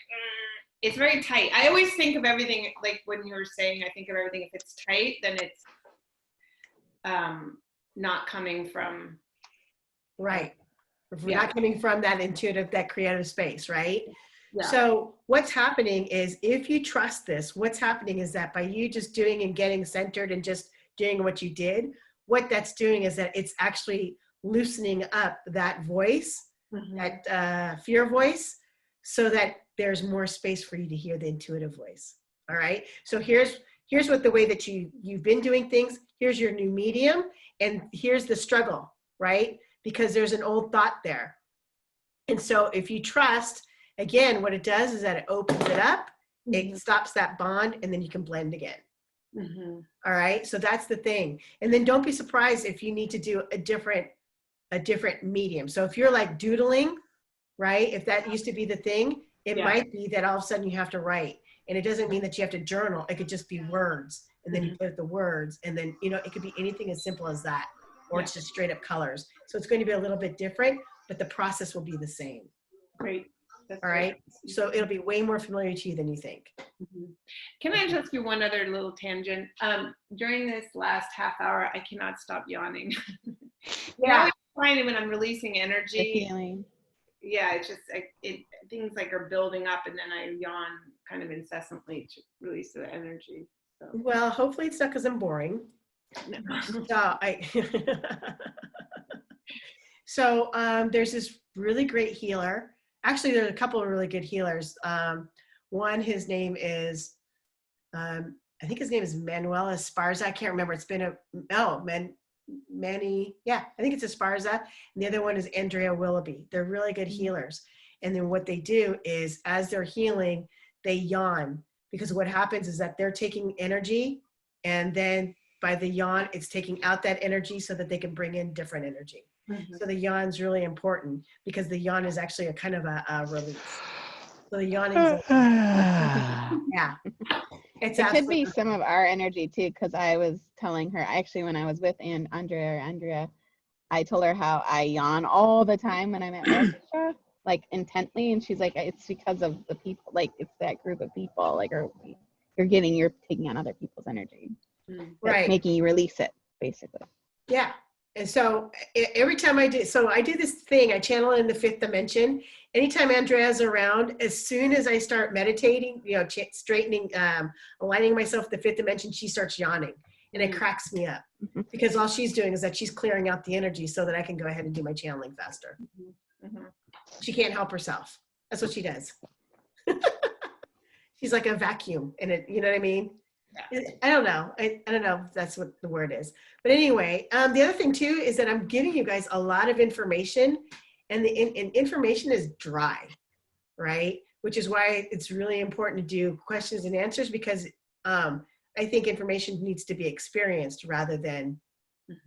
it's very tight. I always think of everything, like when you were saying, I think of everything, if it's tight, then it's not coming from. Right. If we're not coming from that intuitive, that creative space, right? Yeah. So what's happening is, if you trust this, what's happening is that by you just doing and getting centered and just doing what you did, what that's doing is that it's actually loosening up that voice that fear voice, so that there's more space for you to hear the intuitive voice. All right. So here's what the way that you've been doing things. Here's your new medium, and here's the struggle, right? Because there's an old thought there. And so if you trust, again, what it does is that it opens it up, it stops that bond, and then you can blend again. All right. So that's the thing. And then don't be surprised if you need to do a different medium. So if you're like doodling, right? If that used to be the thing, it might be that all of a sudden you have to write. And it doesn't mean that you have to journal. It could just be words. And then you put the words, and then, it could be anything as simple as that, or it's just straight up colors. So it's going to be a little bit different, but the process will be the same. Great. That's all right. So it'll be way more familiar to you than you think. Can I just do one other little tangent? During this last half hour, I cannot stop yawning. Yeah. I find it when I'm releasing energy. The feeling. Yeah, it's just things like are building up, and then I yawn kind of incessantly to release the energy. So. Well, hopefully it's not because I'm boring. No. So there's this really great healer. Actually, there's a couple of really good healers. One, his name is, I think his name is Manuel Esparza. I can't remember. It's been Manny, yeah, I think it's Esparza. And the other one is Andrea Willoughby. They're really good healers. And then what they do is, as they're healing, they yawn, because what happens is that they're taking energy, and then by the yawn, it's taking out that energy so that they can bring in different energy. So the yawn's really important, because the yawn is actually a kind of a release. So the yawning is yeah. It could be some of our energy too, because I was telling her, actually, when I was with Andrea, I told her how I yawn all the time when I'm at orchestra, like intently, and she's like, it's because of the people, like it's that group of people, like you're taking on other people's energy, right, making you release it, basically. Yeah. And so every time I do this thing, I channel in the fifth dimension. Anytime Andrea's around, as soon as I start meditating, straightening, aligning myself with the fifth dimension, she starts yawning, and it cracks me up, because all she's doing is that she's clearing out the energy so that I can go ahead and do my channeling faster. She can't help herself. That's what she does. She's like a vacuum, and you know what I mean? I don't know. I don't know if that's what the word is. But anyway, the other thing too is that I'm giving you guys a lot of information, and the information is dry, right? Which is why it's really important to do questions and answers, because I think information needs to be experienced rather than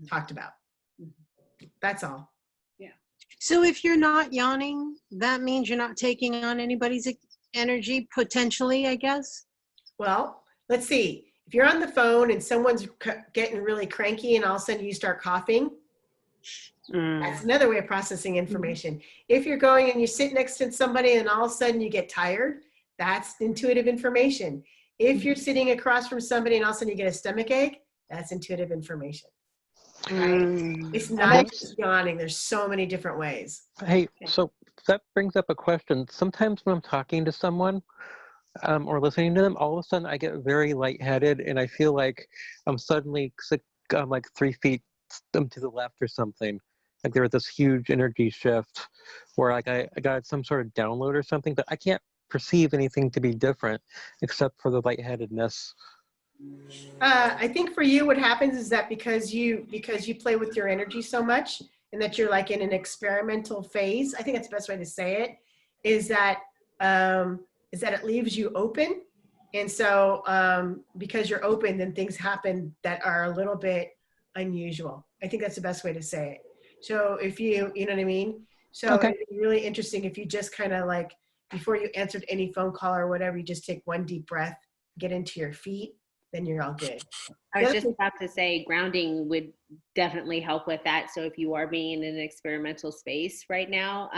talked about. That's all. Yeah. So if you're not yawning, that means you're not taking on anybody's energy, potentially, I guess? Well, let's see. If you're on the phone and someone's getting really cranky and all of a sudden you start coughing, that's another way of processing information. If you're going and you sit next to somebody and all of a sudden you get tired, that's intuitive information. If you're sitting across from somebody and all of a sudden you get a stomach ache, that's intuitive information. Right? It's not just yawning. There's so many different ways. Hey, so that brings up a question. Sometimes when I'm talking to someone, or listening to them, all of a sudden I get very lightheaded, and I feel like I'm suddenly like 3 feet to the left or something. Like there was this huge energy shift where like I got some sort of download or something, but I can't perceive anything to be different except for the lightheadedness. I think for you, what happens is that because you play with your energy so much, and that you're like in an experimental phase, I think that's the best way to say it, is that it leaves you open. And so because you're open, then things happen that are a little bit unusual. I think that's the best way to say it. So if you know what I mean? So it'd be really interesting if you just kind of like, before you answered any phone call or whatever, you just take one deep breath, get into your feet, then you're all good. I was just about to say grounding would definitely help with that. So if you are being in an experimental space right now,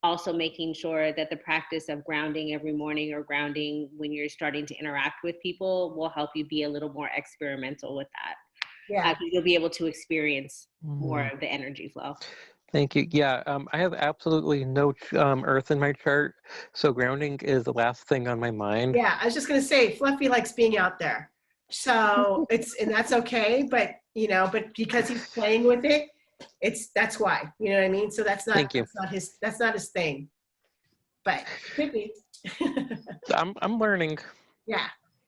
also making sure that the practice of grounding every morning or grounding when you're starting to interact with people will help you be a little more experimental with that. Yeah. You'll be able to experience more of the energy flow. Thank you. Yeah, I have absolutely no earth in my chart, so grounding is the last thing on my mind. Yeah, I was just gonna say, Fluffy likes being out there, so and that's okay. But but because he's playing with it, That's why, you know what I mean? So that's not, Thank you. that's not his thing, but could be. I'm learning. Yeah.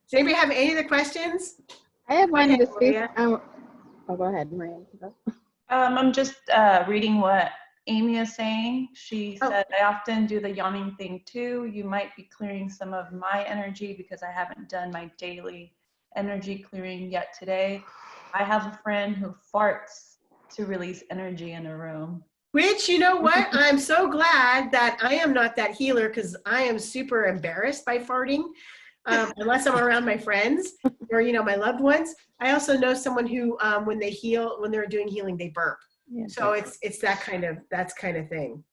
Does anybody have any other questions? I have one ahead, to speak. Maria. Oh, go ahead, Maria. I'm just reading what Amy is saying. She Oh. said, I often do the yawning thing too. You might be clearing some of my energy because I haven't done my daily energy clearing yet today. I have a friend who farts to release energy in a room. Which, you know what? I'm so glad that I am not that healer, because I am super embarrassed by farting, unless I'm around my friends or, you know, my loved ones. I also know someone who, when they're doing healing, they burp. Yeah, so it's that kind of thing.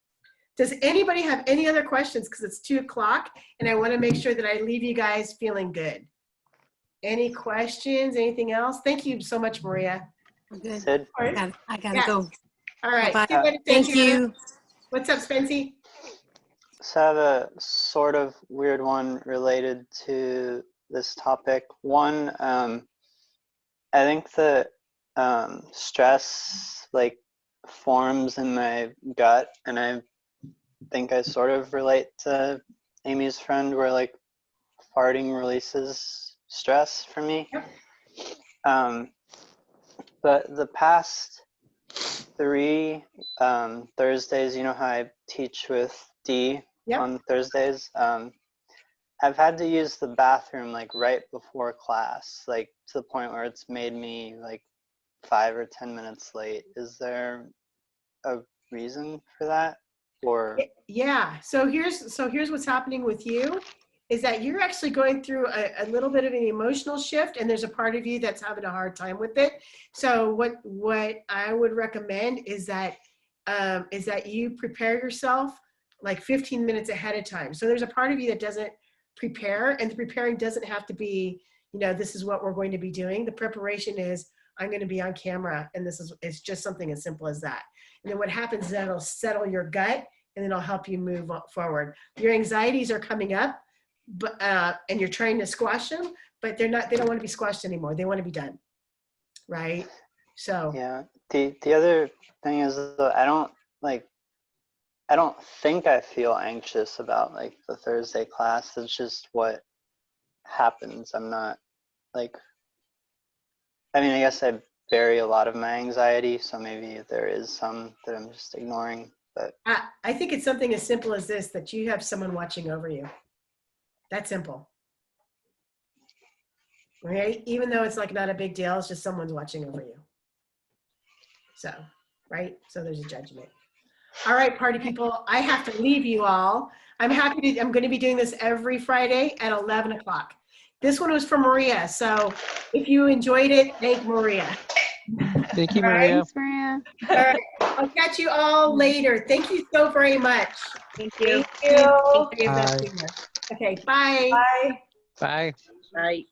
Does anybody have any other questions? Because it's 2:00 and I want to make sure that I leave you guys feeling good. Any questions? Anything else? Thank you so much, Maria. I'm good. Sid? I gotta go. All right. Bye-bye. Thank you. What's up, Spency? So I have a sort of weird one related to this topic. One, I think that stress like forms in my gut, and I think I sort of relate to Amy's friend, where like farting releases stress for me. Yep. But the past 3 Thursdays, you know how I teach with D on Thursdays? I've had to use the bathroom like right before class, like to the point where it's made me like 5 or 10 minutes late. Is there a reason for that? Or yeah, so here's what's happening with you, is that you're actually going through a little bit of an emotional shift, and there's a part of you that's having a hard time with it. So what I would recommend is that you prepare yourself like 15 minutes ahead of time. So there's a part of you that doesn't prepare, and the preparing doesn't have to be, you know, this is what we're going to be doing. The preparation is, I'm going to be on camera, and it's just something as simple as that. And then what happens is that it'll settle your gut, and then it'll help you move forward. Your anxieties are coming up, but and you're trying to squash them, but they don't want to be squashed anymore. They want to be done, right? So yeah. The other thing is that I don't think I feel anxious about like the Thursday class. It's just what happens. I'm not like, I mean, I guess I bury a lot of my anxiety, so maybe there is some that I'm just ignoring. But I think it's something as simple as this, that you have someone watching over you. That's simple. Right? Even though it's like not a big deal, it's just someone's watching over you. So, right? So there's a judgment. All right, party people, I have to leave you all. I'm going to be doing this every Friday at 11 o'clock. This one was for Maria. So if you enjoyed it, thank Maria. Thank you, Maria. Thanks, Maria. All right. I'll catch you all later. Thank you so very much. Thank you. Thank you. Bye. Okay, bye. Bye. Bye. Right.